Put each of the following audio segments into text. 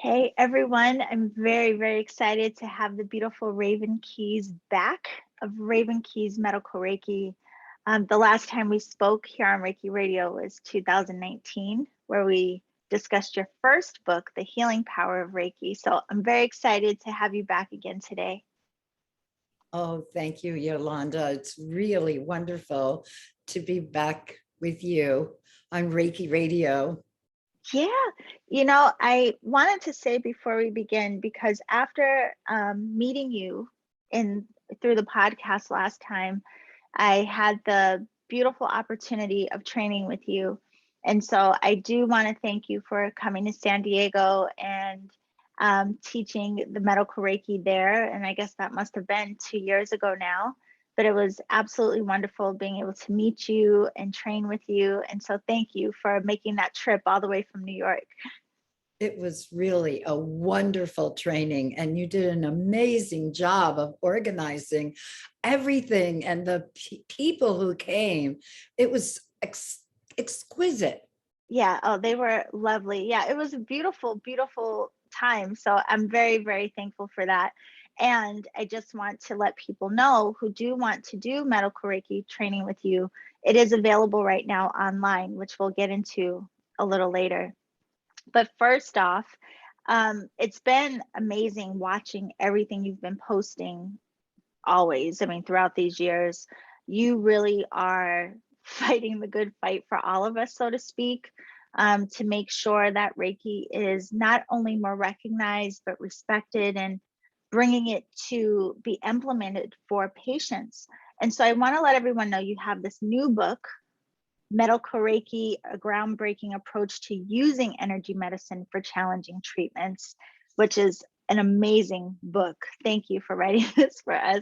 Hey everyone, I'm very, very excited to have the beautiful Raven Keyes back of Raven Keyes Medical Reiki. The last time we spoke here on Reiki Radio was 2019, where we discussed your first book, The Healing Power of Reiki. So I'm very excited to have you back again today. Oh, thank you, Yolanda. It's really wonderful to be back with you on Reiki Radio. Yeah, I wanted to say before we begin, because after meeting you in through the podcast last time, I had the beautiful opportunity of training with you. And so I do want to thank you for coming to San Diego and teaching the medical Reiki there. And I guess that must have been 2 years ago now. But it was absolutely wonderful being able to meet you and train with you. And so thank you for making that trip all the way from New York. It was really a wonderful training, and you did an amazing job of organizing everything and the people who came. It was exquisite. Yeah, oh, they were lovely. Yeah, it was a beautiful, beautiful time. So I'm very, very thankful for that. And I just want to let people know who do want to do medical Reiki training with you, it is available right now online, which we'll get into a little later. But first off, it's been amazing watching everything you've been posting always. I mean, throughout these years, you really are fighting the good fight for all of us, so to speak, to make sure that Reiki is not only more recognized, but respected, and bringing it to be implemented for patients. And so I want to let everyone know you have this new book, Medical Reiki, a groundbreaking approach to using energy medicine for challenging treatments, which is an amazing book. Thank you for writing this for us.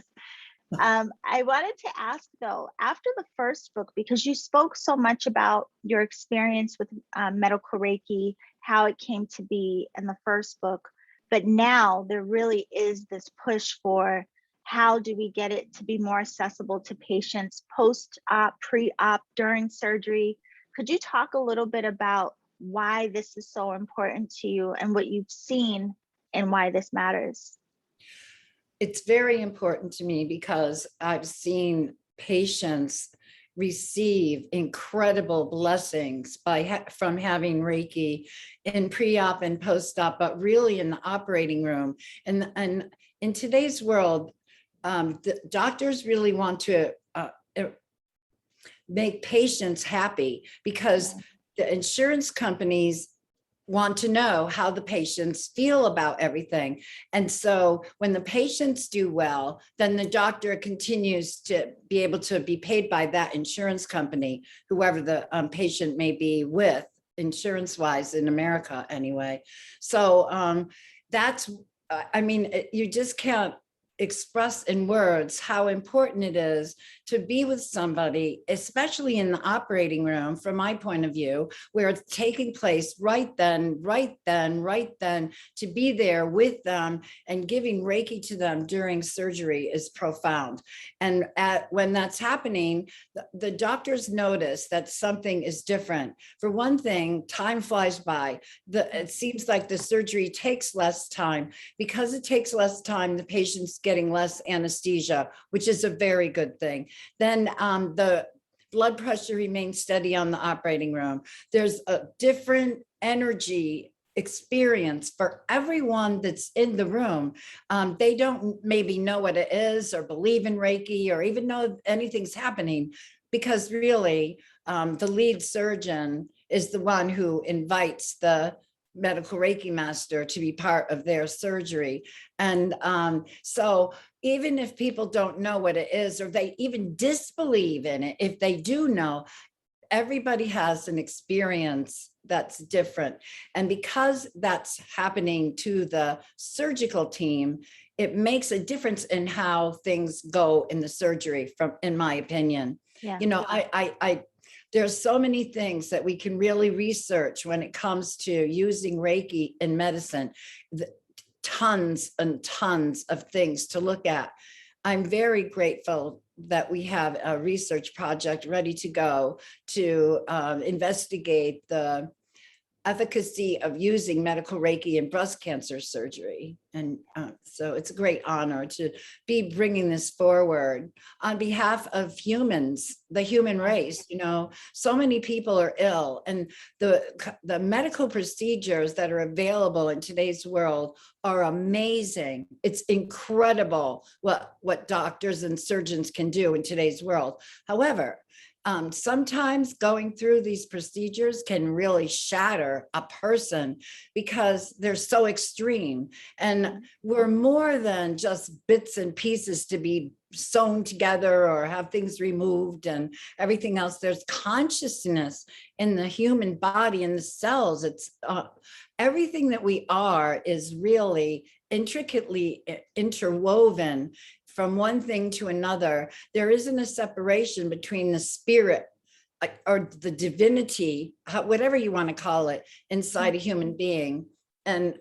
I wanted to ask though, after the first book, because you spoke so much about your experience with medical Reiki, how it came to be in the first book, but now there really is this push for how do we get it to be more accessible to patients post-op, pre-op, during surgery. Could you talk a little bit about why this is so important to you and what you've seen and why this matters? It's very important to me because I've seen patients receive incredible blessings from having Reiki in pre-op and post-op, but really in the operating room. And in today's world, the doctors really want to make patients happy because the insurance companies want to know how the patients feel about everything. And so when the patients do well, then the doctor continues to be able to be paid by that insurance company, whoever the patient may be with, insurance-wise in America anyway. So that's, I mean, you just can't express in words how important it is to be with somebody, especially in the operating room, from my point of view, where it's taking place right then, to be there with them and giving Reiki to them during surgery is profound. And when that's happening, the doctors notice that something is different. For one thing, time flies by. It seems like the surgery takes less time. Because it takes less time, the patient's getting less anesthesia, which is a very good thing. Then the blood pressure remains steady on the operating room. There's a different energy experience for everyone that's in the room. They don't maybe know what it is or believe in Reiki or even know anything's happening, because really the lead surgeon is the one who invites the medical Reiki master to be part of their surgery. And so even if people don't know what it is, or they even disbelieve in it, if they do know, everybody has an experience that's different. And because that's happening to the surgical team, it makes a difference in how things go in the surgery, in my opinion. Yeah. You know, there's so many things that we can really research when it comes to using Reiki in medicine. Tons and tons of things to look at. I'm very grateful that we have a research project ready to go to investigate the efficacy of using medical Reiki in breast cancer surgery. And so it's a great honor to be bringing this forward on behalf of humans, the human race. You know, so many people are ill, and the medical procedures that are available in today's world are amazing. It's incredible what doctors and surgeons can do in today's world. However, sometimes going through these procedures can really shatter a person because they're so extreme. And we're more than just bits and pieces to be sewn together or have things removed and everything else. There's consciousness in the human body, in the cells. It's everything that we are is really intricately interwoven from one thing to another. There isn't a separation between the spirit or the divinity, whatever you want to call it, inside a human being and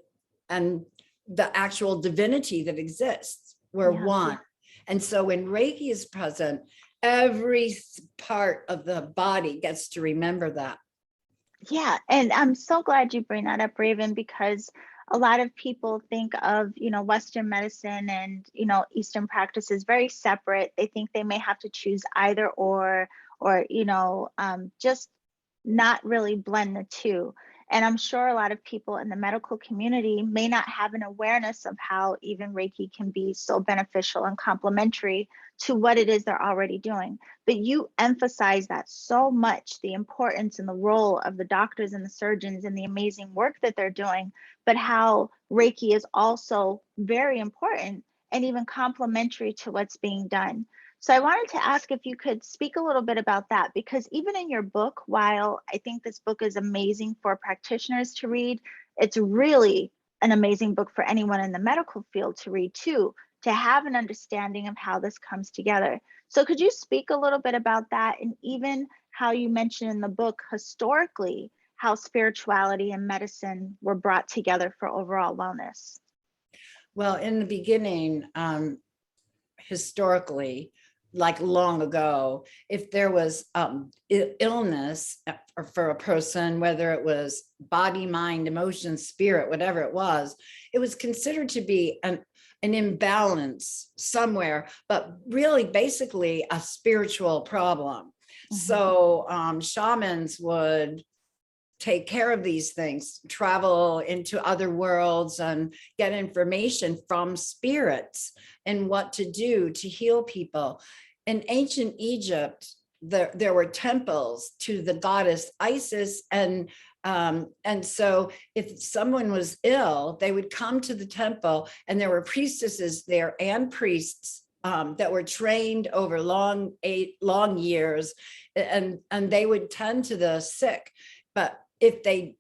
the actual divinity that exists. We're one. And so when Reiki is present, every part of the body gets to remember that. Yeah. And I'm so glad you bring that up, Raven, because a lot of people think of, Western medicine and, Eastern practices very separate. They think they may have to choose either or just not really blend the two. And I'm sure a lot of people in the medical community may not have an awareness of how even Reiki can be so beneficial and complementary to what it is they're already doing. But you emphasize that so much, the importance and the role of the doctors and the surgeons and the amazing work that they're doing, but how Reiki is also very important and even complementary to what's being done. So I wanted to ask if you could speak a little bit about that, because even in your book, while I think this book is amazing for practitioners to read, it's really an amazing book for anyone in the medical field to read too, to have an understanding of how this comes together. So could you speak a little bit about that, and even how you mentioned in the book historically how spirituality and medicine were brought together for overall wellness? Well, in the beginning, historically, like long ago, if there was illness for a person, whether it was body, mind, emotion, spirit, whatever it was considered to be an imbalance somewhere, but really basically a spiritual problem. Mm-hmm. So shamans would take care of these things, travel into other worlds and get information from spirits and what to do to heal people. In ancient Egypt, there were temples to the goddess Isis, and so if someone was ill, they would come to the temple, and there were priestesses there and priests that were trained over long years, and they would tend to the sick. But if they,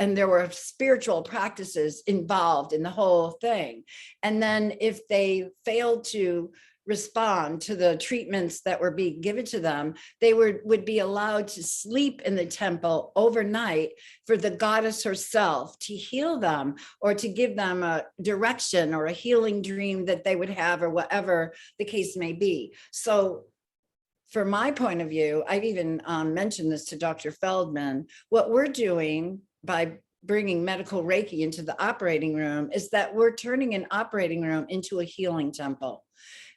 and there were spiritual practices involved in the whole thing. And then if they failed to respond to the treatments that were being given to them, they would be allowed to sleep in the temple overnight for the goddess herself to heal them, or to give them a direction or a healing dream that they would have, or whatever the case may be. So from my point of view, I've even mentioned this to Dr. Feldman, what we're doing by bringing medical Reiki into the operating room is that we're turning an operating room into a healing temple.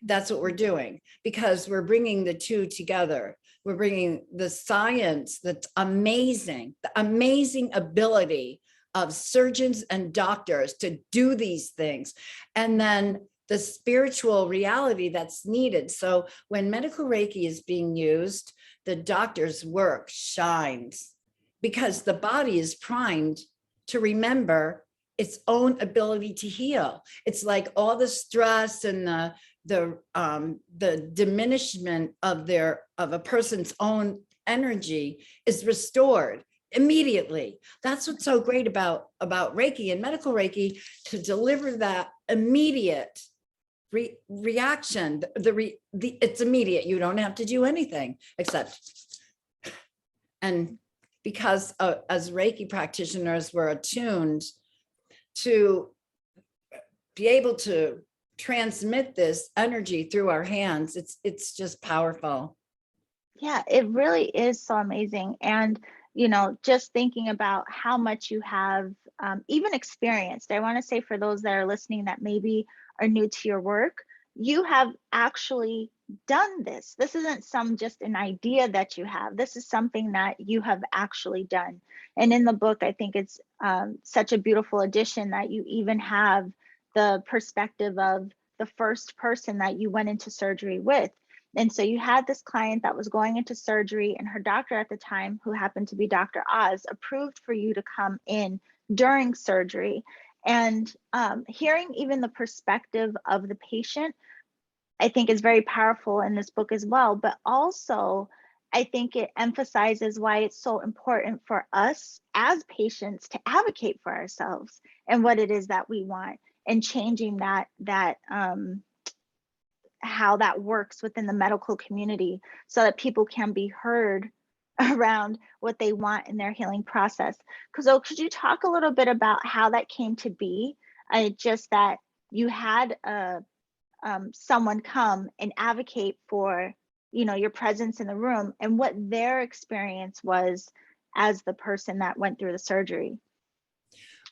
That's what we're doing, because we're bringing the two together. We're bringing the science that's amazing, the amazing ability of surgeons and doctors to do these things, and then the spiritual reality that's needed. So when medical Reiki is being used, the doctor's work shines because the body is primed to remember its own ability to heal. It's like all the stress and the diminishment of a person's own energy is restored immediately. That's what's so great about Reiki and medical Reiki, to deliver that immediate reaction. It's immediate. You don't have to do anything except, and because as Reiki practitioners, we're attuned to be able to transmit this energy through our hands. It's just powerful. Yeah, it really is so amazing. And just thinking about how much you have even experienced. I want to say for those that are listening that maybe are new to your work, you have actually done this. This isn't just an idea that you have. This is something that you have actually done. And in the book, I think it's such a beautiful addition that you even have the perspective of the first person that you went into surgery with. And so you had this client that was going into surgery, and her doctor at the time, who happened to be Dr. Oz, approved for you to come in during surgery. And hearing even the perspective of the patient, I think is very powerful in this book as well. But also, I think it emphasizes why it's so important for us as patients to advocate for ourselves and what it is that we want, and changing that how that works within the medical community so that people can be heard around what they want in their healing process. Because could you talk a little bit about how that came to be? Just that you had someone come and advocate for, your presence in the room, and what their experience was as the person that went through the surgery.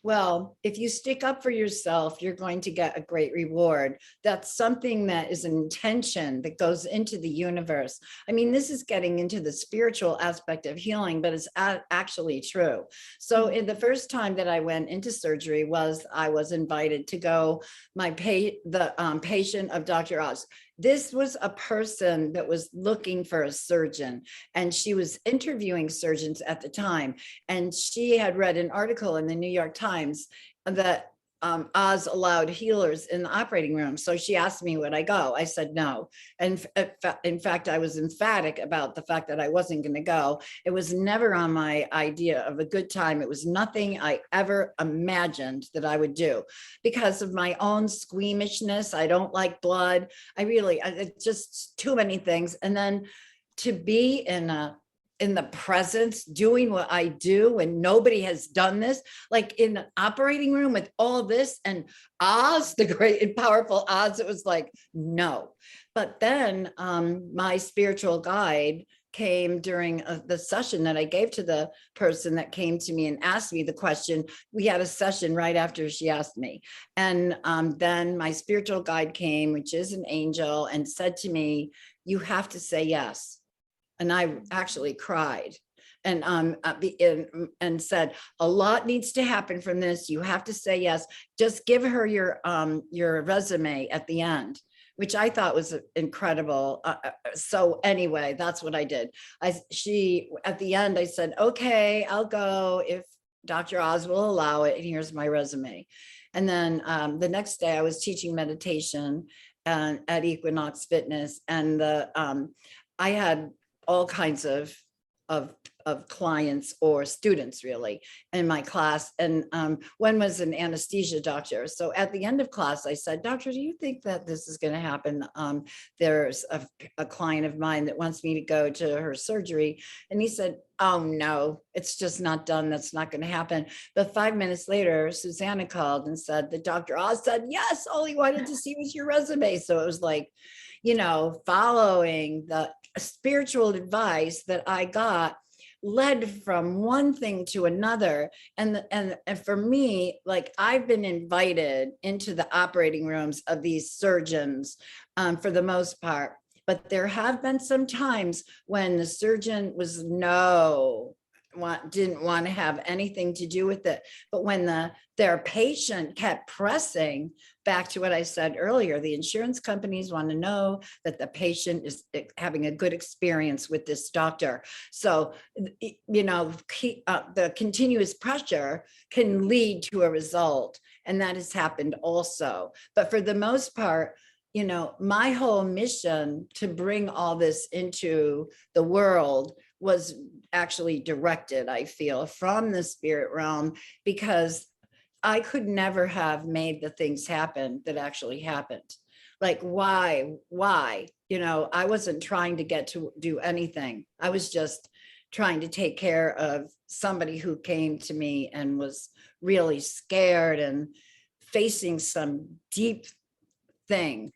Well, if you stick up for yourself, you're going to get a great reward. That's something that is an intention that goes into the universe. I mean, this is getting into the spiritual aspect of healing, but it's actually true. So in the first time that I went into surgery I was invited to go, the patient of Dr. Oz. This was a person that was looking for a surgeon, and she was interviewing surgeons at the time. And she had read an article in the New York Times that Oz allowed healers in the operating room. So she asked me, would I go? I said no. And in fact, I was emphatic about the fact that I wasn't going to go. It was never on my idea of a good time. It was nothing I ever imagined that I would do because of my own squeamishness. I don't like blood. It's just too many things. And then to be in the presence, doing what I do when nobody has done this, like in an operating room with all this and Oz, the great and powerful Oz, it was like, no. But then my spiritual guide came during the session that I gave to the person that came to me and asked me the question. We had a session right after she asked me. And then my spiritual guide came, which is an angel, and said to me, you have to say yes. And I actually cried and said, a lot needs to happen from this. You have to say yes. Just give her your resume at the end, which I thought was incredible. So anyway, that's what I did. At the end, I said, okay, I'll go if Dr. Oz will allow it. And here's my resume. And then the next day I was teaching meditation at Equinox Fitness. And I had all kinds of clients or students really in my class. And one was an anesthesia doctor. So at the end of class, I said, doctor, do you think that this is going to happen? There's a client of mine that wants me to go to her surgery. And he said, oh no, it's just not done. That's not going to happen. But 5 minutes later, Susanna called and said that Dr. Oz said, yes, all he wanted to see was your resume. So it was like, following the spiritual advice that I got led from one thing to another. And for me, like I've been invited into the operating rooms of these surgeons for the most part, but there have been some times when the surgeon was didn't want to have anything to do with it. But when their patient kept pressing, back to what I said earlier, the insurance companies want to know that the patient is having a good experience with this doctor. So, the continuous pressure can lead to a result. And that has happened also. But for the most part, my whole mission to bring all this into the world was actually directed, I feel, from the spirit realm, because I could never have made the things happen that actually happened. Like, why? I wasn't trying to get to do anything. I was just trying to take care of somebody who came to me and was really scared and facing some deep thing.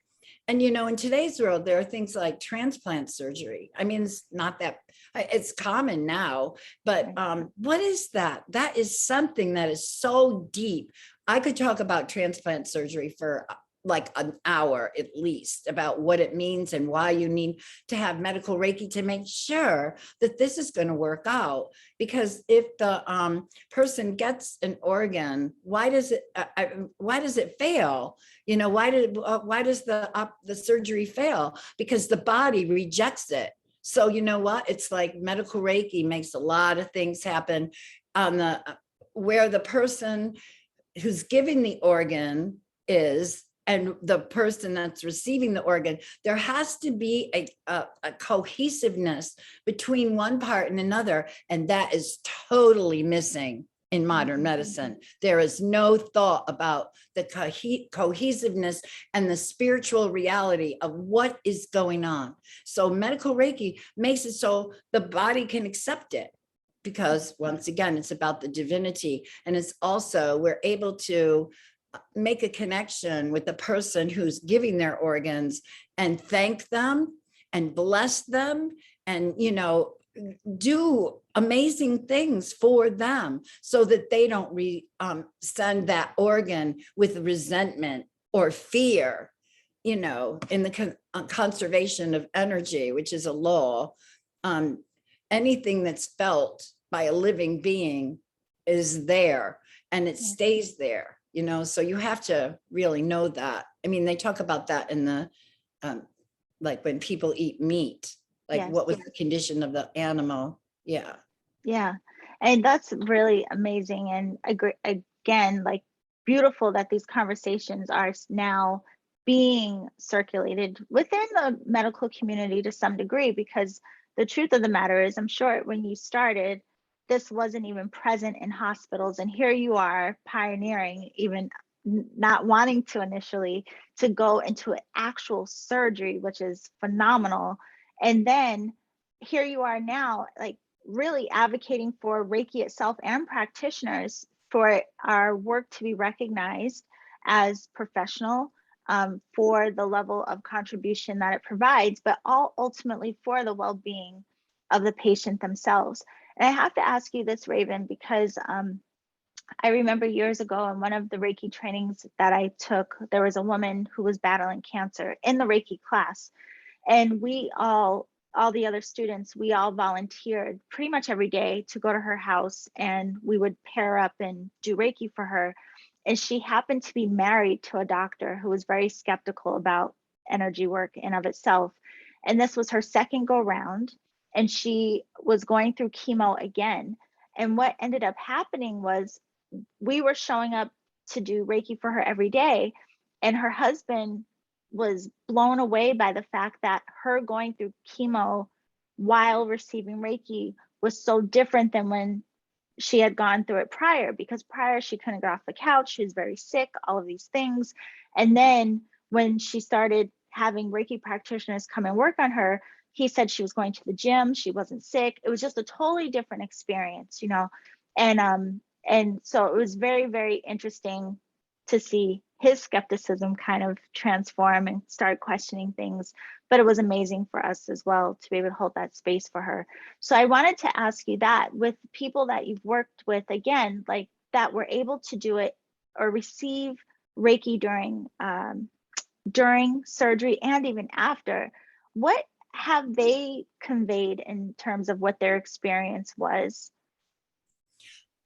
And, in today's world, there are things like transplant surgery. I mean, it's not that It's common now, but what is that? That is something that is so deep. I could talk about transplant surgery for like an hour at least, about what it means and why you need to have medical Reiki to make sure that this is going to work out. Because if the person gets an organ, why does it fail? You know, why does the surgery fail? Because the body rejects it. So you know what? It's like medical Reiki makes a lot of things happen on the where the person who's giving the organ is, and the person that's receiving the organ. There has to be a cohesiveness between one part and another, and that is totally missing in modern medicine. There is no thought about the cohesiveness and the spiritual reality of what is going on. So medical Reiki makes it so the body can accept it, because once again, it's about the divinity. And it's also, we're able to make a connection with the person who's giving their organs and thank them and bless them and, you know, do amazing things for them so that they don't send that organ with resentment or fear, you know, in the conservation of energy, which is a law. Anything that's felt by a living being is there and it stays there. You know, so you have to really know that. I mean, they talk about that in the, like when people eat meat, like what was the condition of the animal? Yeah. Yeah. And that's really amazing. And again, like beautiful that these conversations are now being circulated within the medical community to some degree, because the truth of the matter is, I'm sure when you started, this wasn't even present in hospitals. And here you are pioneering, even not wanting to initially, to go into an actual surgery, which is phenomenal. And then here you are now, like really advocating for Reiki itself and practitioners for our work to be recognized as professional, for the level of contribution that it provides, but all ultimately for the well-being of the patient themselves. And I have to ask you this, Raven, because I remember years ago in one of the Reiki trainings that I took, there was a woman who was battling cancer in the Reiki class. And we all the other students, we all volunteered pretty much every day to go to her house, and we would pair up and do Reiki for her. And she happened to be married to a doctor who was very skeptical about energy work in of itself. And this was her second go round, and she was going through chemo again. And what ended up happening was we were showing up to do Reiki for her every day, and her husband was blown away by the fact that her going through chemo while receiving Reiki was so different than when she had gone through it prior, because prior she couldn't get off the couch, she was very sick, all of these things. And then when she started having Reiki practitioners come and work on her, he said she was going to the gym, she wasn't sick. It was just a totally different experience, you know. And so it was very, very interesting to see his skepticism kind of transform and start questioning things. But it was amazing for us as well to be able to hold that space for her. So I wanted to ask you that with people that you've worked with, again, like that were able to do it or receive Reiki during surgery and even after, what have they conveyed in terms of what their experience was?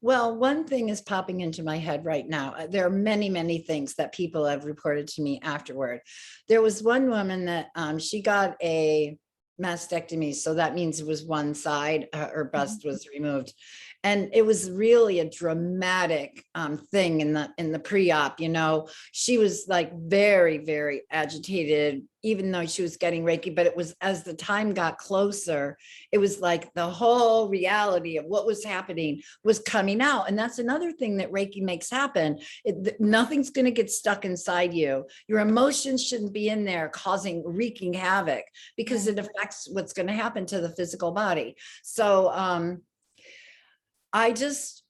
Well, one thing is popping into my head right now. There are many, many things that people have reported to me afterward. There was one woman that she got a mastectomy. So that means it was one side, her bust was removed. And it was really a dramatic thing in the pre-op. You know, she was like very, very agitated, even though she was getting Reiki. But it was, as the time got closer, it was like the whole reality of what was happening was coming out. And that's another thing that Reiki makes happen. Nothing's going to get stuck inside you. Your emotions shouldn't be in there wreaking havoc, because it affects what's going to happen to the physical body. So I just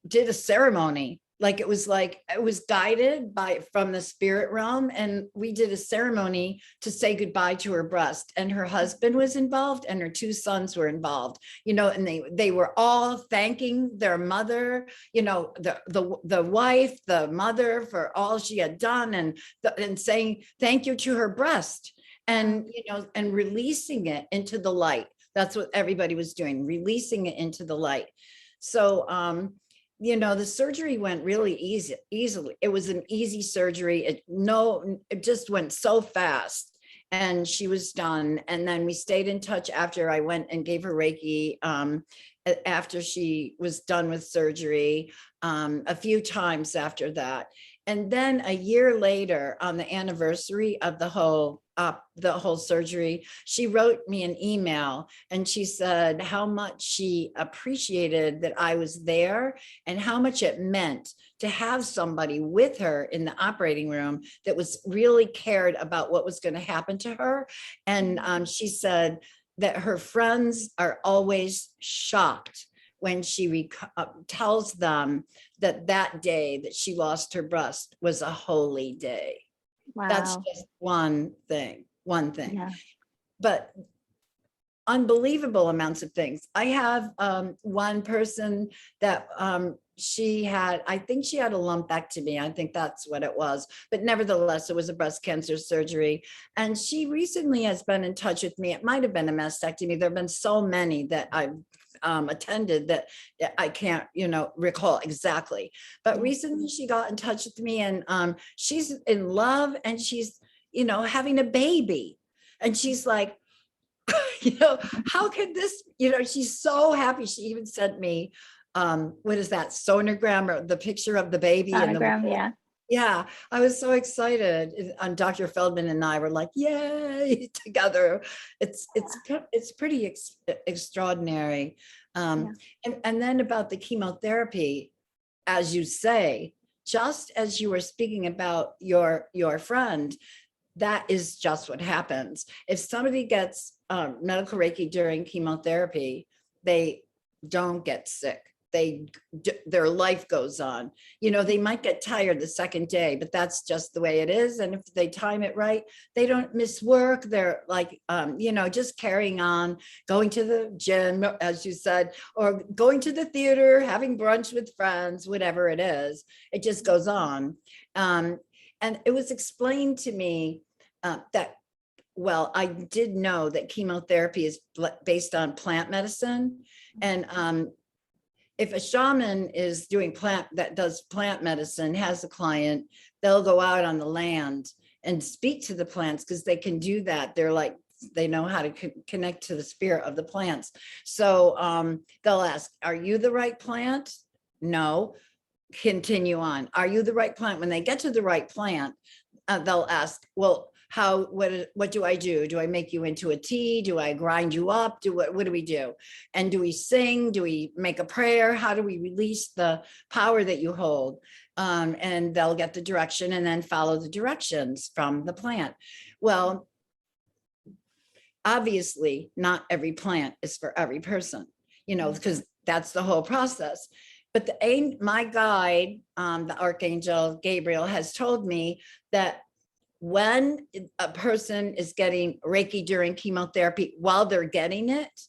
did a ceremony, it was guided from the spirit realm. And we did a ceremony to say goodbye to her breast, and her husband was involved and her 2 sons were involved, and they were all thanking their mother, the wife, the mother, for all she had done, and saying thank you to her breast, and and releasing it into the light. That's what everybody was doing, releasing it into the light. So the surgery went really easily. It was an easy surgery. It just went so fast, and she was done. And then we stayed in touch after I went and gave her Reiki, after she was done with surgery, a few times after that. And then a year later, on the anniversary of the whole surgery, she wrote me an email, and she said how much she appreciated that I was there, and how much it meant to have somebody with her in the operating room that was really cared about what was going to happen to her. And she said that her friends are always shocked when she tells them that day that she lost her breast was a holy day. Wow. That's just one thing. Yeah. But unbelievable amounts of things. I have one person that I think she had a lumpectomy. I think that's what it was. But nevertheless, it was a breast cancer surgery. And she recently has been in touch with me. It might have been a mastectomy. There have been so many that I've attended that I can't, recall exactly. But recently she got in touch with me, and she's in love, and she's, having a baby. And she's like, how can this, she's so happy. She even sent me, what is that, sonogram, or the picture of the baby. Sonogram, yeah. Yeah, I was so excited. And Dr. Feldman and I were like, yay, together. It's pretty extraordinary. And then about the chemotherapy, as you say, just as you were speaking about your friend, that is just what happens. If somebody gets medical Reiki during chemotherapy, they don't get sick. Their life goes on. They might get tired the second day, but that's just the way it is. And if they time it right, they don't miss work. They're like, just carrying on, going to the gym, as you said, or going to the theater, having brunch with friends, whatever it is. It just goes on. And it was explained to me that, well, I did know that chemotherapy is based on plant medicine. And if a shaman is doing does plant medicine, has a client, they'll go out on the land and speak to the plants, because they can do that. They know how to connect to the spirit of the plants. So they'll ask, are you the right plant? No. Continue on. Are you the right plant? When they get to the right plant, they'll ask, well, what do I do? Do I make you into a tea? Do I grind you up? What do we do? And do we sing? Do we make a prayer? How do we release the power that you hold? And they'll get the direction and then follow the directions from the plant. Well, obviously not every plant is for every person, because that's the whole process. But my guide, the Archangel Gabriel, has told me that when a person is getting Reiki during chemotherapy, while they're getting it,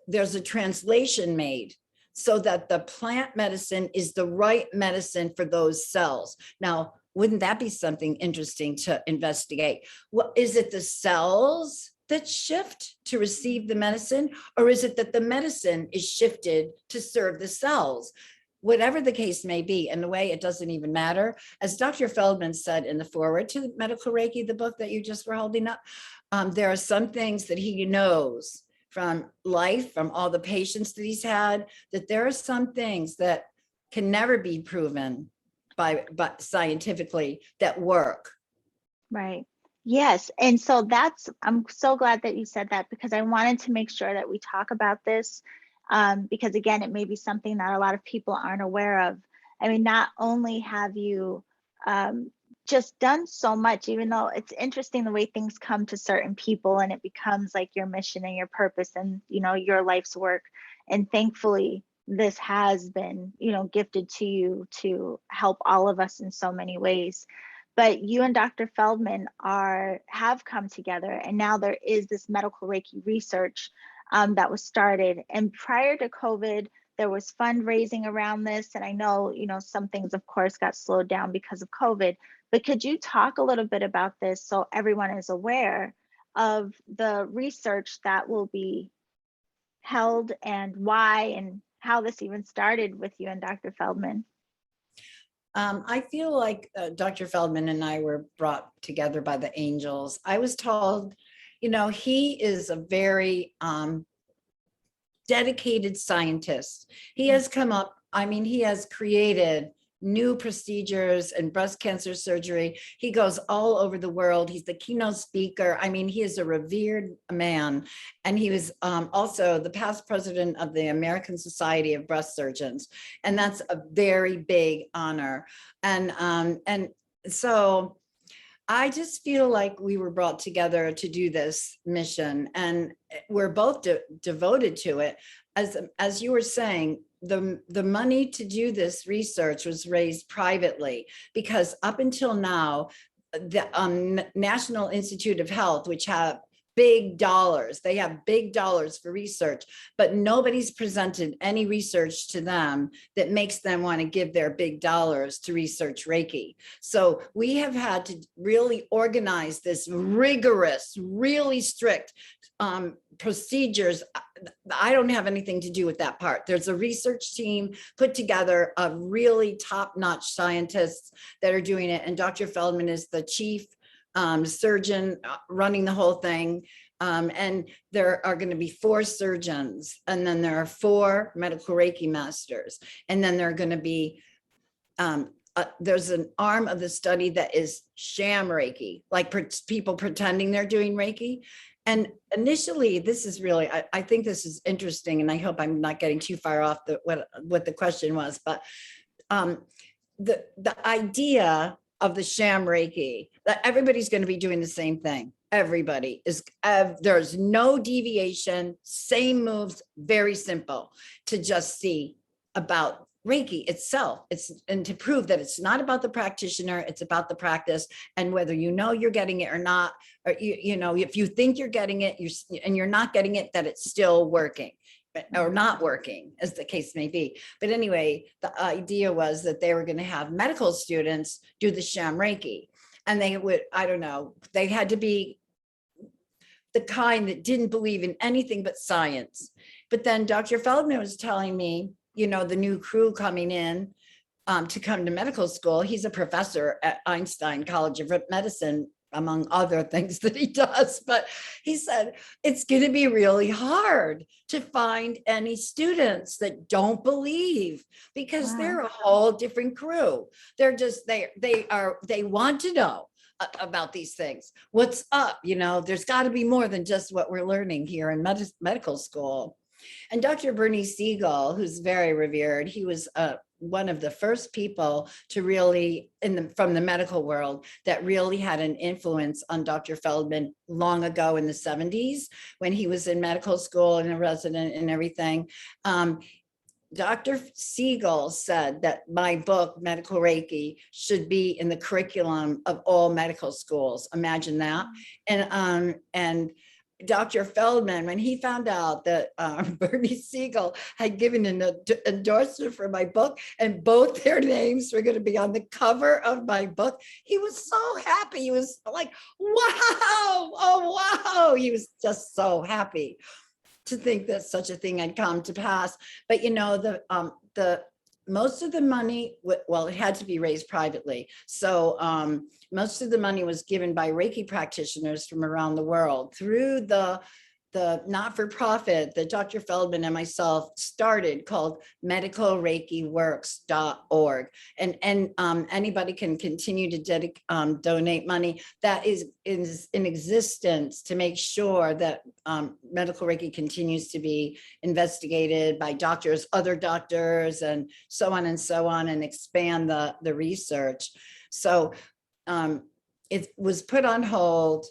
there's a translation made so that the plant medicine is the right medicine for those cells. Now, wouldn't that be something interesting to investigate? Well, is it the cells that shift to receive the medicine, or is it that the medicine is shifted to serve the cells? Whatever the case may be, in a way, it doesn't even matter. As Dr. Feldman said in the foreword to Medical Reiki, the book that you just were holding up, there are some things that he knows from life, from all the patients that he's had, that there are some things that can never be proven but scientifically that work. Right. Yes. And so I'm so glad that you said that, because I wanted to make sure that we talk about this. Because again, it may be something that a lot of people aren't aware of. I mean, not only have you just done so much, even though it's interesting the way things come to certain people and it becomes like your mission and your purpose and, your life's work. And thankfully, this has been, gifted to you to help all of us in so many ways. But you and Dr. Feldman have come together, and now there is this medical Reiki research that was started. And prior to COVID, there was fundraising around this. And I know, some things, of course, got slowed down because of COVID. But could you talk a little bit about this so everyone is aware of the research that will be held and why and how this even started with you and Dr. Feldman? I feel like Dr. Feldman and I were brought together by the angels. I was told, he is a very dedicated scientist. He has come up, he has created new procedures and breast cancer surgery. He goes all over the world. He's the keynote speaker. He is a revered man. And he was also the past president of the American Society of Breast Surgeons. And that's a very big honor. And so I just feel like we were brought together to do this mission, and we're both devoted to it. As you were saying, the money to do this research was raised privately, because up until now, the National Institute of Health, which have big dollars, they have big dollars for research, but nobody's presented any research to them that makes them want to give their big dollars to research Reiki. So we have had to really organize this rigorous, really strict procedures. I don't have anything to do with that part. There's a research team put together of really top-notch scientists that are doing it. And Dr. Feldman is the chief surgeon running the whole thing. And there are going to be 4 surgeons, and then there are 4 medical Reiki masters. And then there are going to be, there's an arm of the study that is sham Reiki, like people pretending they're doing Reiki. And initially, this is really, I think this is interesting, and I hope I'm not getting too far off what the question was, but the idea of the sham Reiki, that everybody's going to be doing the same thing. Everybody is, there's no deviation, same moves, very simple to just see about Reiki itself. And to prove that it's not about the practitioner, it's about the practice, and whether you're getting it or not, or if you think you're getting it, and you're not getting it, that it's still working or not working, as the case may be. But anyway, the idea was that they were going to have medical students do the sham Reiki, and they would, they had to be the kind that didn't believe in anything but science. But then Dr. Feldman was telling me, the new crew coming in to come to medical school. He's a professor at Einstein College of Medicine, among other things that he does. But he said, it's going to be really hard to find any students that don't believe, because Wow. They're a whole different crew. They're just, they want to know about these things. What's up? There's got to be more than just what we're learning here in medical school. And Dr. Bernie Siegel, who's very revered, he was one of the first people to really, from the medical world, that really had an influence on Dr. Feldman long ago in the 70s, when he was in medical school and a resident and everything. Dr. Siegel said that my book, Medical Reiki, should be in the curriculum of all medical schools. Imagine that. And Dr. Feldman, when he found out that Bernie Siegel had given an endorsement for my book, and both their names were going to be on the cover of my book, he was so happy. He was like, wow, oh, wow. He was just so happy to think that such a thing had come to pass. But the most of the money, it had to be raised privately. So most of the money was given by Reiki practitioners from around the world through the not-for-profit that Dr. Feldman and myself started, called medicalreikiworks.org. And anybody can continue to donate money that is in existence to make sure that medical Reiki continues to be investigated by doctors, other doctors, and so on, and expand the research. So it was put on hold.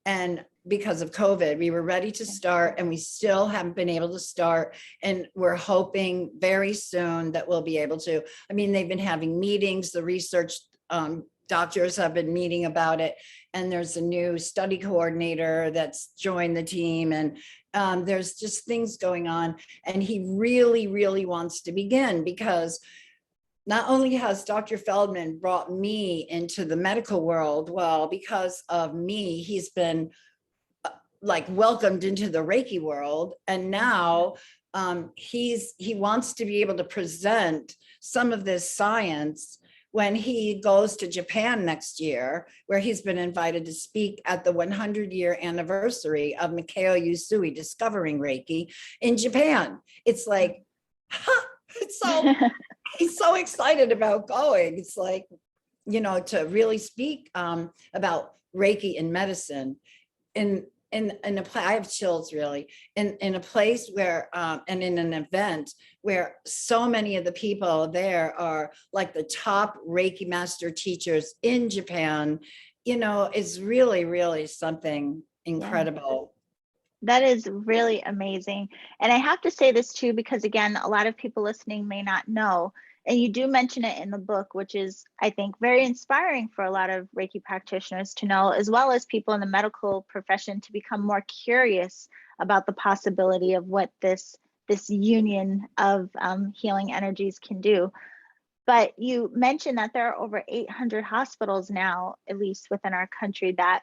And because of COVID. We were ready to start and we still haven't been able to start. And we're hoping very soon that we'll be able to. I mean, they've been having meetings, the research doctors have been meeting about it. And there's a new study coordinator that's joined the team. And there's just things going on. And he really, really wants to begin, because not only has Dr. Feldman brought me into the medical world, well, because of me, he's been like welcomed into the Reiki world. And now he wants to be able to present some of this science when he goes to Japan next year, where he's been invited to speak at the 100-year anniversary of Mikao Usui discovering Reiki in Japan. It's like, it's so, he's so excited about going. It's like, you know, to really speak about Reiki in medicine in a place. I have chills really, in a place where and in an event where so many of the people there are like the top Reiki master teachers in Japan, you know, is really, really something incredible. That is really amazing. And I have to say this too, because again, a lot of people listening may not know, and you do mention it in the book, which is, I think, very inspiring for a lot of Reiki practitioners to know, as well as people in the medical profession to become more curious about the possibility of what this union of healing energies can do. But you mentioned that there are over 800 hospitals now, at least within our country, that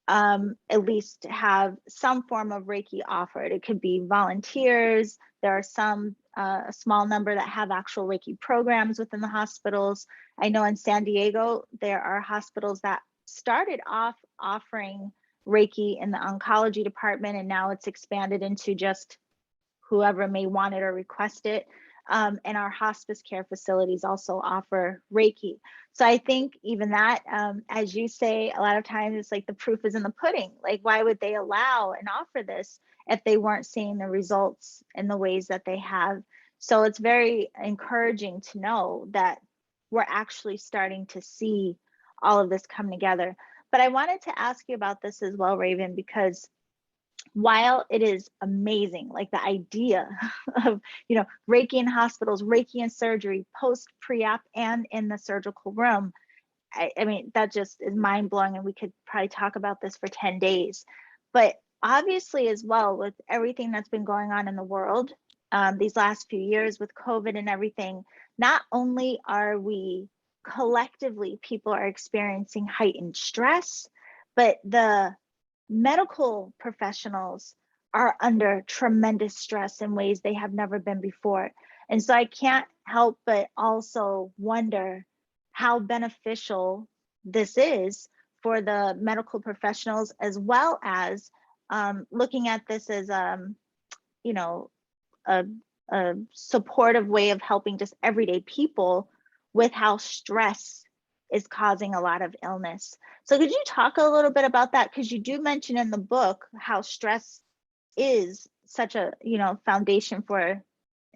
at least have some form of Reiki offered. It could be volunteers. There are some, a small number that have actual Reiki programs within the hospitals. I know in San Diego, there are hospitals that started off offering Reiki in the oncology department, and now it's expanded into just whoever may want it or request it. And our hospice care facilities also offer Reiki. So I think even that, as you say, a lot of times it's like the proof is in the pudding. Like, why would they allow and offer this if they weren't seeing the results in the ways that they have? So it's very encouraging to know that we're actually starting to see all of this come together. But I wanted to ask you about this as well, Raven, because while it is amazing, like the idea of, you know, Reiki in hospitals, Reiki in surgery, post, pre-op, and in the surgical room, I mean, that just is mind blowing. And we could probably talk about this for 10 days. But obviously, as well, with everything that's been going on in the world these last few years with COVID and everything, not only are we collectively, people are experiencing heightened stress, but the medical professionals are under tremendous stress in ways they have never been before. And so I can't help but also wonder how beneficial this is for the medical professionals, as well as looking at this as, you know, a supportive way of helping just everyday people with how stress is causing a lot of illness. So could you talk a little bit about that? Because you do mention in the book how stress is such a, you know, foundation for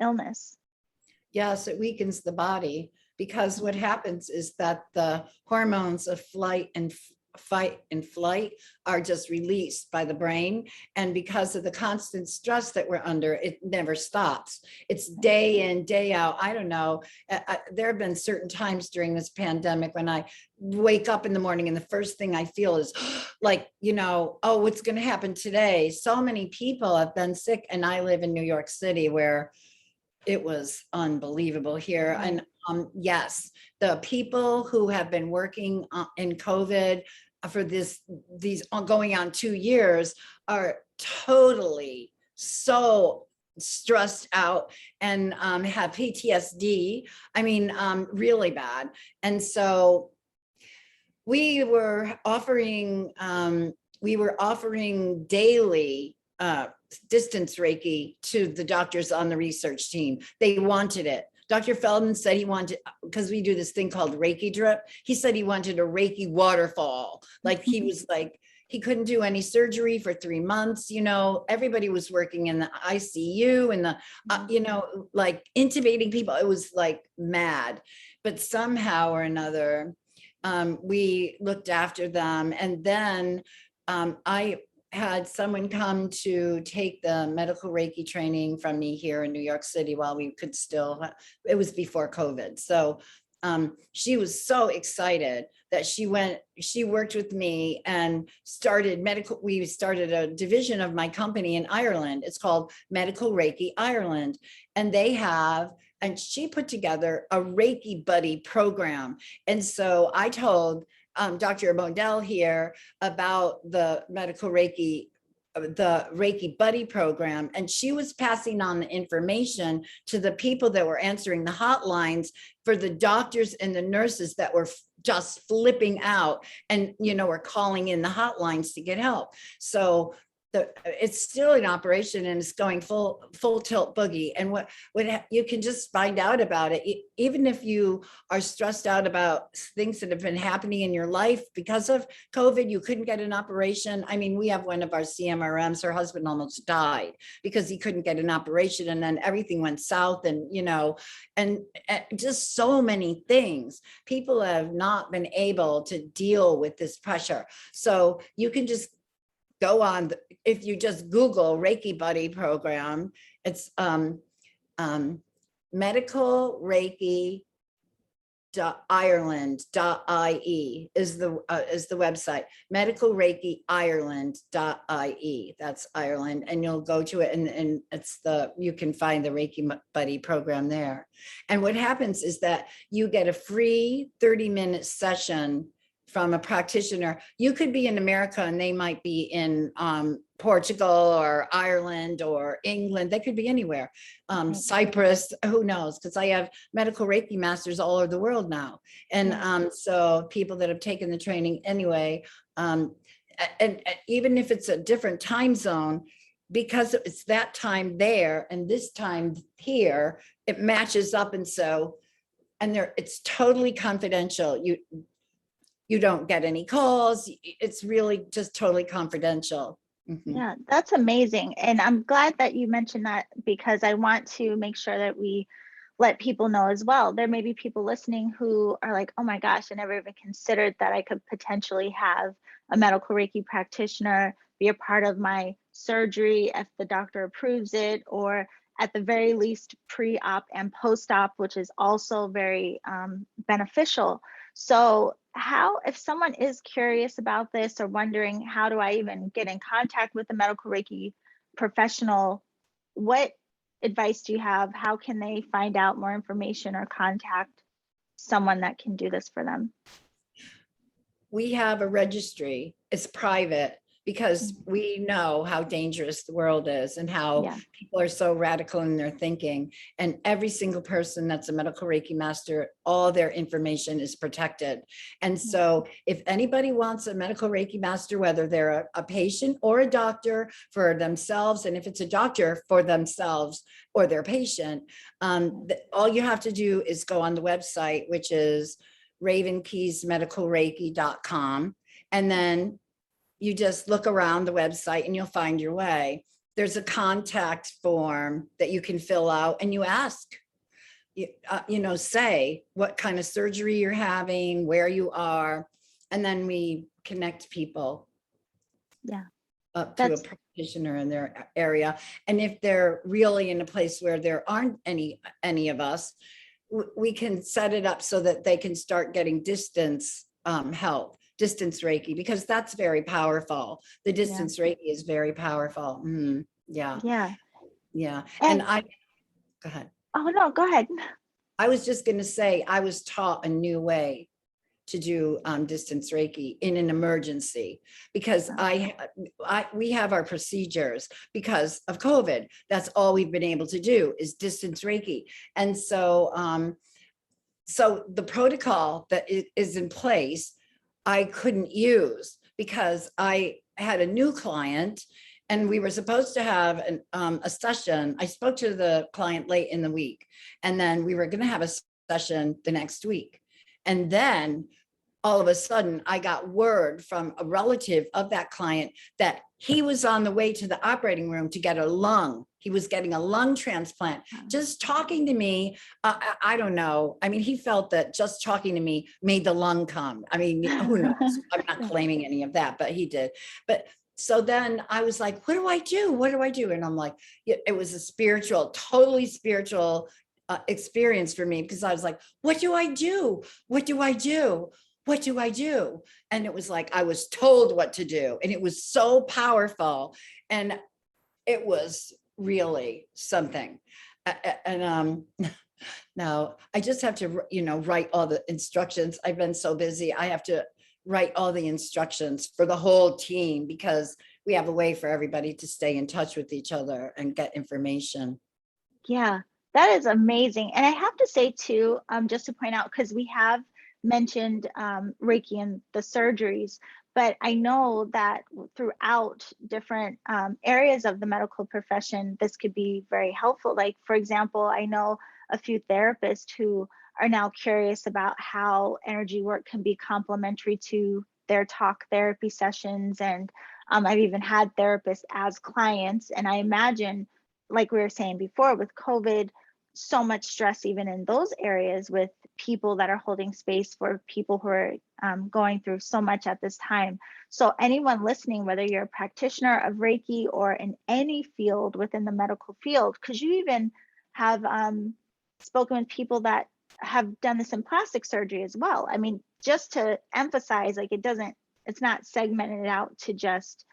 illness. Yes, it weakens the body, because what happens is that the hormones of fight and flight are just released by the brain. And because of the constant stress that we're under, it never stops. It's day in, day out. I don't know. There have been certain times during this pandemic when I wake up in the morning and the first thing I feel is like, you know, oh, what's going to happen today? So many people have been sick, and I live in New York City, where it was unbelievable here. And yes, the people who have been working in COVID for these going on 2 years are totally so stressed out and have PTSD. I mean, really bad. And so we were offering daily distance Reiki to the doctors on the research team. They wanted it. Dr. Feldman said he wanted, because we do this thing called Reiki drip. He said he wanted a Reiki waterfall. Like, he was like, he couldn't do any surgery for 3 months. You know, everybody was working in the ICU and the, you know, like intubating people. It was like mad, but somehow or another, we looked after them. And then I had someone come to take the medical Reiki training from me here in New York City while we could still, it was before COVID. So she was so excited that she worked with me and we started a division of my company in Ireland. It's called Medical Reiki Ireland. And she put together a Reiki buddy program. And so I told Dr. Modell here about the Reiki Buddy program, and she was passing on the information to the people that were answering the hotlines for the doctors and the nurses that were just flipping out and, were calling in the hotlines to get help. So it's still in operation and it's going full tilt boogie. And what you can just find out about it, even if you are stressed out about things that have been happening in your life because of COVID, you couldn't get an operation. I mean, we have one of our CMRMs, her husband almost died because he couldn't get an operation, and then everything went south, and and just so many things. People have not been able to deal with this pressure. So you can just go on, if you just Google Reiki Buddy program, it's Medical Reiki Ireland.ie is the website. Medical Reiki Ireland.ie. That's Ireland, and you'll go to it, and you can find the Reiki Buddy program there. And what happens is that you get a free 30-minute session from a practitioner. You could be in America and they might be in Portugal or Ireland or England. They could be anywhere. Cyprus, who knows? Because I have medical Reiki masters all over the world now. And so people that have taken the training anyway, and even if it's a different time zone, because it's that time there and this time here, it matches up. And it's totally confidential. You don't get any calls. It's really just totally confidential. Mm-hmm. Yeah, that's amazing. And I'm glad that you mentioned that, because I want to make sure that we let people know as well. There may be people listening who are like, oh my gosh, I never even considered that I could potentially have a medical Reiki practitioner be a part of my surgery if the doctor approves it, or at the very least pre-op and post-op, which is also very beneficial. So if someone is curious about this or wondering, how do I even get in contact with a medical Reiki professional, what advice do you have? How can they find out more information or contact someone that can do this for them? We have a registry. It's private, because we know how dangerous the world is and how people are so radical in their thinking. And every single person that's a medical Reiki master, all their information is protected. And so if anybody wants a medical Reiki master, whether they're a patient or a doctor for themselves, and if it's a doctor for themselves or their patient, all you have to do is go on the website, which is Raven Keyes Medical Reiki.com. And then you just look around the website and you'll find your way. There's a contact form that you can fill out, and you ask, say what kind of surgery you're having, where you are, and then we connect people up to a practitioner in their area. And if they're really in a place where there aren't any of us, we can set it up so that they can start getting distance help. Distance Reiki, because that's very powerful. The distance Reiki is very powerful. Yeah. And go ahead. Oh no, go ahead. I was just going to say, I was taught a new way to do distance Reiki in an emergency, because we have our procedures because of COVID. That's all we've been able to do is distance Reiki. And so the protocol that is in place, I couldn't use, because I had a new client and we were supposed to have a session. I spoke to the client late in the week, and then we were going to have a session the next week. And then all of a sudden I got word from a relative of that client that he was on the way to the operating room to get a lung. He was getting a lung transplant. Just talking to me, I don't know. I mean, he felt that just talking to me made the lung come. I mean, who knows? I'm not claiming any of that, but he did. But so then I was like, what do I do? What do I do? And I'm like, it was a spiritual, totally spiritual experience for me, because I was like, what do I do? What do I do? What do I do? And it was like, I was told what to do. And it was so powerful. And it was really something. And now I just have to, write all the instructions. I've been so busy. I have to write all the instructions for the whole team, because we have a way for everybody to stay in touch with each other and get information. Yeah, that is amazing. And I have to say too, just to point out, because we have mentioned Reiki and the surgeries, but I know that throughout different areas of the medical profession, this could be very helpful. Like, for example, I know a few therapists who are now curious about how energy work can be complementary to their talk therapy sessions. And I've even had therapists as clients. And I imagine, like we were saying before, with COVID, so much stress even in those areas, with people that are holding space for people who are going through so much at this time. So anyone listening, whether you're a practitioner of Reiki or in any field within the medical field, because you even have spoken with people that have done this in plastic surgery as well. I mean, just to emphasize, like, it's not segmented out to just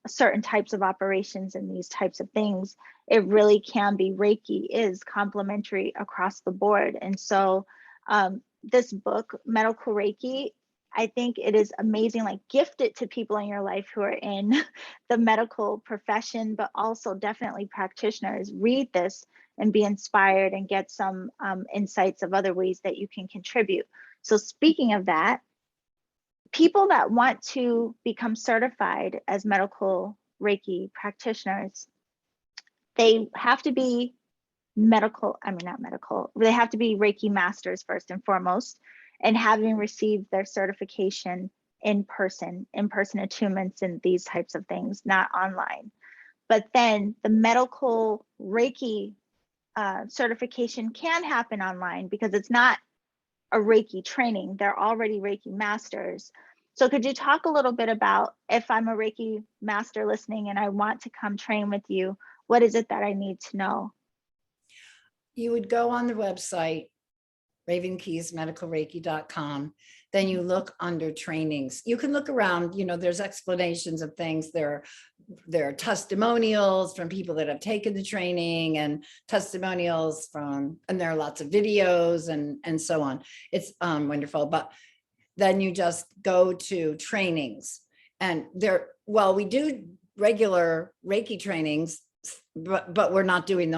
certain types of operations and these types of things. It really can be, Reiki is complementary across the board. And so this book, Medical Reiki, I think it is amazing. Like, gift it to people in your life who are in the medical profession, but also definitely practitioners. Read this and be inspired and get some insights of other ways that you can contribute. So speaking of that, people that want to become certified as medical Reiki practitioners, they have to be they have to be Reiki masters first and foremost, and having received their certification in person attunements and these types of things, not online. But then the medical Reiki certification can happen online, because it's not a Reiki training. They're already Reiki masters. So could you talk a little bit about, if I'm a Reiki master listening and I want to come train with you, what is it that I need to know? You would go on the website, Raven Keyes Medical Reiki.com. Then you look under trainings. You can look around, there's explanations of things. There are testimonials from people that have taken the training, and testimonials and there are lots of videos and so on. It's wonderful. But then you just go to trainings, and we do regular Reiki trainings, but we're not doing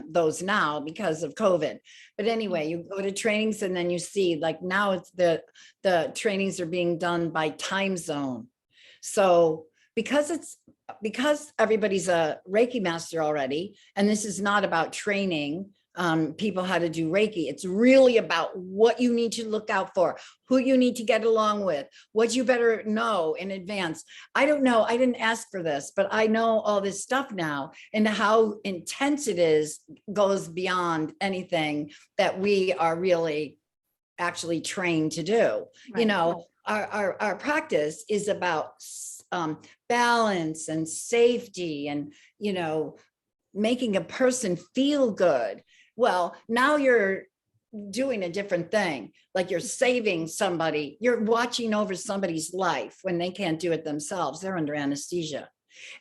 those now because of COVID. But anyway, you go to trainings, and then you see, like, now it's the trainings are being done by time zone. So because everybody's a Reiki master already, and this is not about training people how to do Reiki. It's really about what you need to look out for, who you need to get along with, what you better know in advance. I don't know. I didn't ask for this, but I know all this stuff now, and how intense it is goes beyond anything that we are really actually trained to do. Right. Our practice is about balance and safety, and, making a person feel good. Well, now you're doing a different thing. Like, you're saving somebody, you're watching over somebody's life when they can't do it themselves. They're under anesthesia.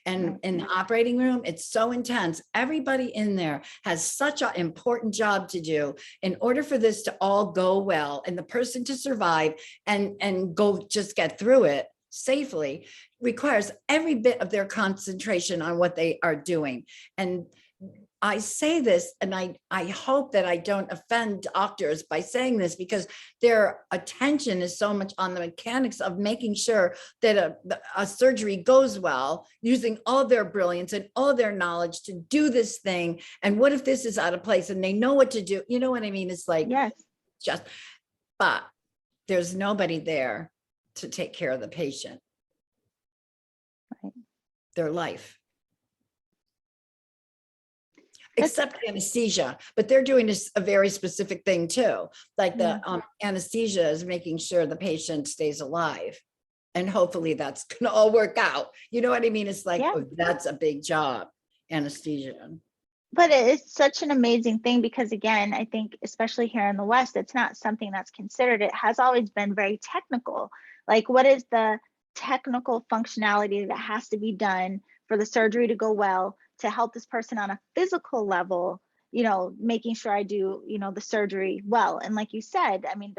And in the operating room, it's so intense. Everybody in there has such an important job to do in order for this to all go well, and the person to survive and go just get through it safely, requires every bit of their concentration on what they are doing. And I say this, and I hope that I don't offend doctors by saying this, because their attention is so much on the mechanics of making sure that a surgery goes well, using all their brilliance and all their knowledge to do this thing. And what if this is out of place, and they know what to do? You know what I mean? It's like, yes, but there's nobody there to take care of the patient, right, their life. Except anesthesia, but they're doing a very specific thing too. Like the anesthesia is making sure the patient stays alive. And hopefully that's going to all work out. You know what I mean? It's like, Yeah. oh, that's a big job, anesthesia. But it's such an amazing thing because, again, I think especially here in the West, it's not something that's considered. It has always been very technical. Like, what is the technical functionality that has to be done for the surgery to go well, to help this person on a physical level, you know, making sure I do, you know, the surgery well. And like you said, I mean,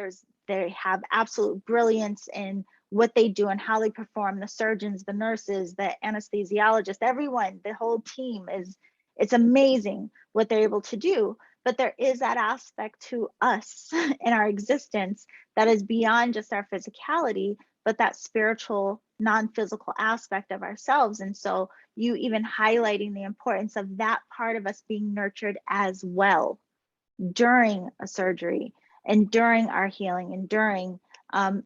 they have absolute brilliance in what they do and how they perform. The surgeons, the nurses, the anesthesiologists, everyone, the whole team it's amazing what they're able to do. But there is that aspect to us in our existence that is beyond just our physicality, but that spiritual, non-physical aspect of ourselves. And so you even highlighting the importance of that part of us being nurtured as well during a surgery and during our healing and during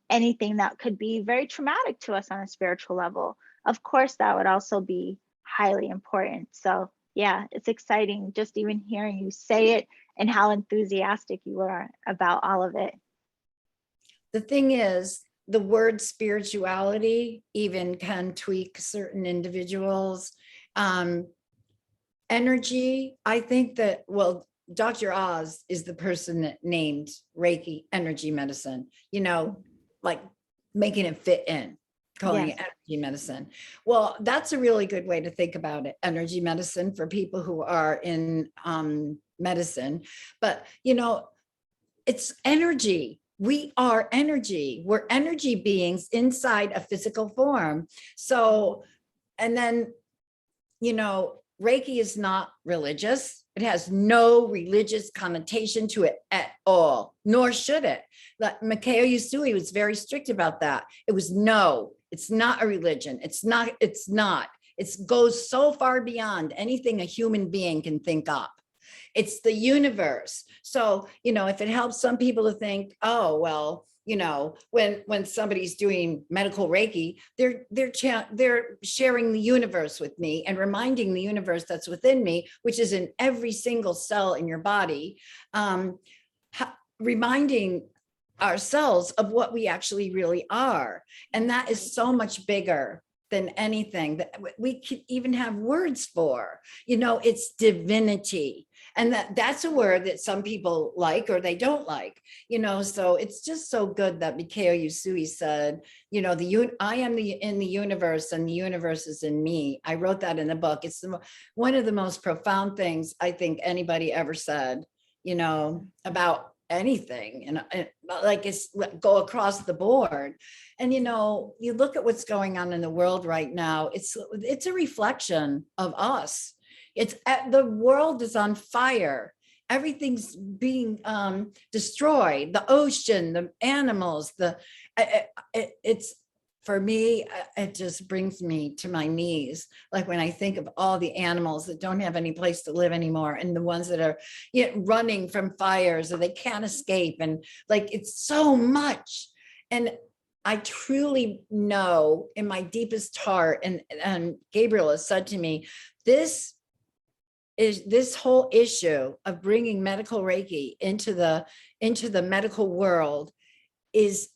anything that could be very traumatic to us on a spiritual level. Of course, that would also be highly important. So yeah, it's exciting just even hearing you say it and how enthusiastic you are about all of it. The thing is, the word spirituality even can tweak certain individuals. Energy, I think that, well, Dr. Oz is the person that named Reiki energy medicine, you know, like making it fit in, calling it energy medicine. Well, that's a really good way to think about it, energy medicine, for people who are in medicine. But, you know, it's energy. We are energy. We're energy beings inside a physical form. So, and then, you know, Reiki is not religious. It has no religious connotation to it at all, nor should it. Like Mikao Usui was very strict about that. It was no, it's not a religion. It's not. It goes so far beyond anything a human being can think up. It's the universe. So, you know, if it helps some people to think, oh, well, you know, when somebody's doing medical Reiki, they're sharing the universe with me and reminding the universe that's within me, which is in every single cell in your body, reminding ourselves of what we actually really are. And that is so much bigger than anything that we could even have words for. You know, it's divinity. And that's a word that some people like or they don't like, you know. So it's just so good that Mikao Usui said, you know, I am in the universe and the universe is in me. I wrote that in the book. It's one of the most profound things I think anybody ever said, you know, about anything. And like, it's go across the board. And, you know, you look at what's going on in the world right now, it's a reflection of us. The world is on fire. Everything's being destroyed. The ocean, the animals, it's, for me, it just brings me to my knees. Like when I think of all the animals that don't have any place to live anymore, and the ones that are, you know, running from fires or they can't escape. And like, it's so much. And I truly know in my deepest heart, and Gabriel has said to me, this whole issue of bringing medical Reiki into the medical world is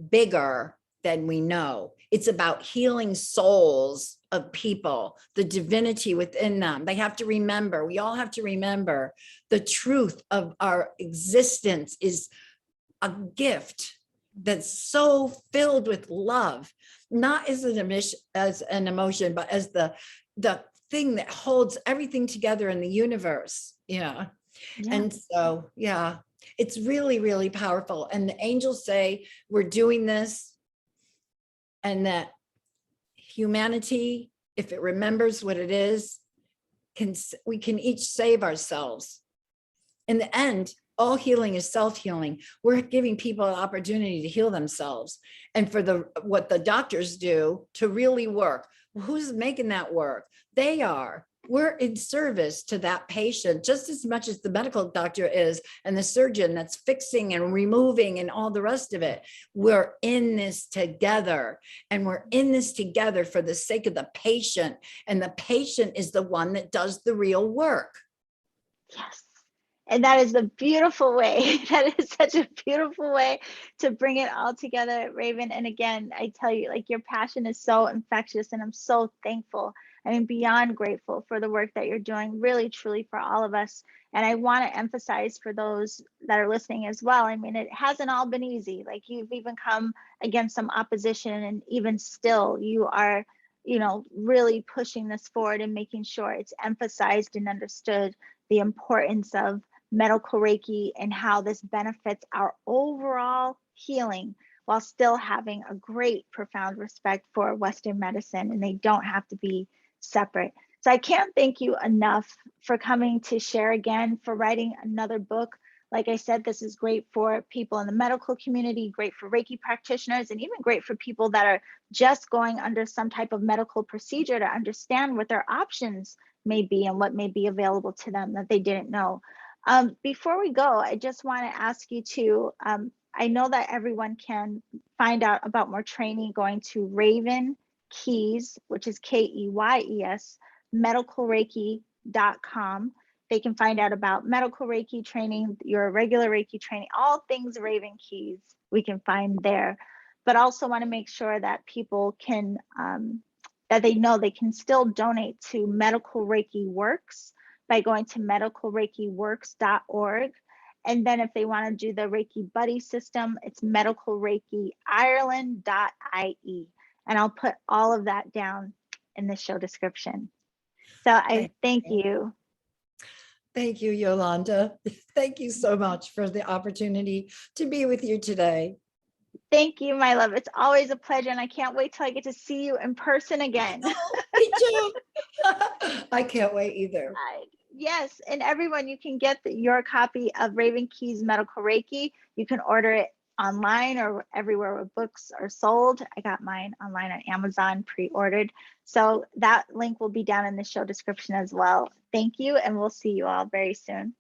bigger than we know. It's about healing souls of people, the divinity within them. They have to remember, we all have to remember, the truth of our existence is a gift that's so filled with love, not as an emotion, but as the thing that holds everything together in the universe. Yeah. And so, yeah, it's really, really powerful. And the angels say we're doing this, and that humanity, if it remembers what it is, we can each save ourselves. In the end, all healing is self-healing. We're giving people an opportunity to heal themselves. And for what the doctors do to really work, who's making that work? They are. We're in service to that patient just as much as the medical doctor is, and the surgeon that's fixing and removing and all the rest of it. We're in this together, and we're in this together for the sake of the patient. And the patient is the one that does the real work. Yes. And that is a beautiful way. That is such a beautiful way to bring it all together, Raven. And again, I tell you, like, your passion is so infectious, and I'm so thankful. I mean, beyond grateful for the work that you're doing, really, truly, for all of us. And I want to emphasize for those that are listening as well. I mean, it hasn't all been easy. Like, you've even come against some opposition, and even still, you are, really pushing this forward and making sure it's emphasized and understood, the importance of medical Reiki and how this benefits our overall healing, while still having a great, profound respect for Western medicine, and they don't have to be separate. So I can't thank you enough for coming to share again, for writing another book. Like I said, this is great for people in the medical community, great for Reiki practitioners, and even great for people that are just going under some type of medical procedure, to understand what their options may be and what may be available to them that they didn't know. Before we go, I just want to ask you to, I know that everyone can find out about more training going to Raven Keyes, which is Keyes, medicalreiki.com. They can find out about medical Reiki training, your regular Reiki training, all things Raven Keyes we can find there. But also want to make sure that people can, that they know they can still donate to Medical Reiki Works by going to medicalreikiworks.org. And then if they want to do the Reiki Buddy system, it's medicalreikiireland.ie. And I'll put all of that down in the show description. So I thank you. Thank you, Yolanda. Thank you so much for the opportunity to be with you today. Thank you, my love. It's always a pleasure, and I can't wait till I get to see you in person again. Me too. I can't wait either. Yes, and everyone, you can get your copy of Raven Keyes Medical Reiki. You can order it online or everywhere where books are sold. I got mine online on Amazon, pre-ordered. So that link will be down in the show description as well. Thank you, and we'll see you all very soon.